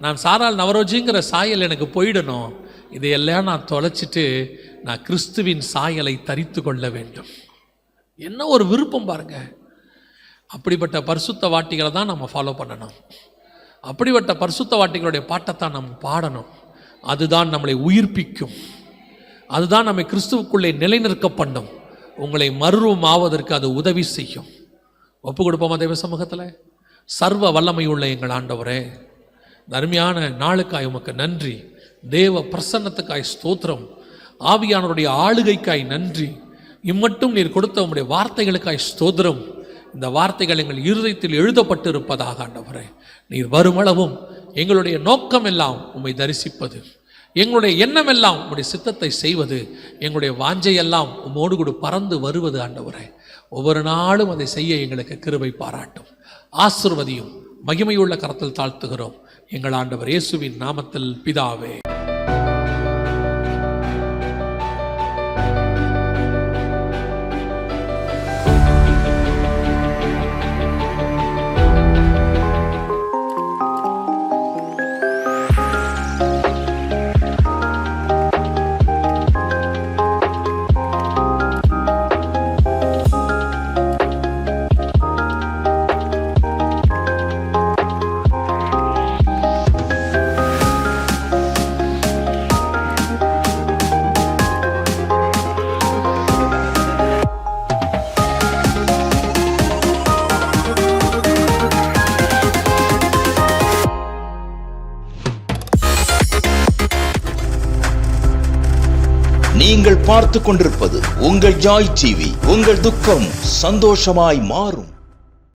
நான் சாரால் நவரோஜிங்கிற சாயல் எனக்கு போயிடணும், இதையெல்லாம் நான் தொலைச்சிட்டு நான் கிறிஸ்துவின் சாயலை தரித்து கொள்ள வேண்டும். என்ன ஒரு விருப்பம் பாருங்க. அப்படிப்பட்ட பரிசுத்த வாட்டிகளை தான் நம்ம ஃபாலோ பண்ணணும். அப்படிப்பட்ட பரிசுத்த வாட்டிகளுடைய பாட்டைத்தான் நம்ம பாடணும். அதுதான் நம்மளை உயிர்ப்பிக்கும், அதுதான் நம்மை கிறிஸ்துவுக்குள்ளே நிலைநிற்க பண்ணும். உங்களை மறுரூபம் ஆவதற்கு அது உதவி செய்யும். ஒப்பு கொடுப்போமா தேவ சமூகத்தில்? சர்வ வல்லமை உள்ள எங்கள் ஆண்டவரே, அருமையான நாளுக்காய் உமக்கு நன்றி. தேவ பிரசன்னத்துக்காய் ஸ்தோத்திரம். ஆவியானவருடைய ஆளுகைக்காய் நன்றி. இம்மட்டும் நீர் கொடுத்த உம்முடைய வார்த்தைகளுக்காய் ஸ்தோத்திரம். இந்த வார்த்தைகள் எங்கள் இருதயத்தில் எழுதப்பட்டு இருப்பதாக ஆண்டவரே, நீர் வருமளவும் எங்களுடைய நோக்கம் எல்லாம் உம்மை தரிசிப்பது, எங்களுடைய எண்ணம் எல்லாம் உம்முடைய சித்தத்தை செய்வது, எங்களுடைய வாஞ்சையெல்லாம் உம்மோடு கூட பறந்து வருவது ஆண்டவரே. ஒவ்வொரு நாளும் அதை செய்ய எங்களுக்கு கிருபை பாராட்டும். ஆசீர்வதியும். மகிமையுள்ள கரத்தில் தாழ்த்துகிறோம் எங்கள் ஆண்டவர் இயேசுவின் நாமத்தில் பிதாவே. நீங்கள் பார்த்து கொண்டிருப்பது உங்கள் ஜாய் டிவி. உங்கள் துக்கம் சந்தோஷமாய் மாறும்.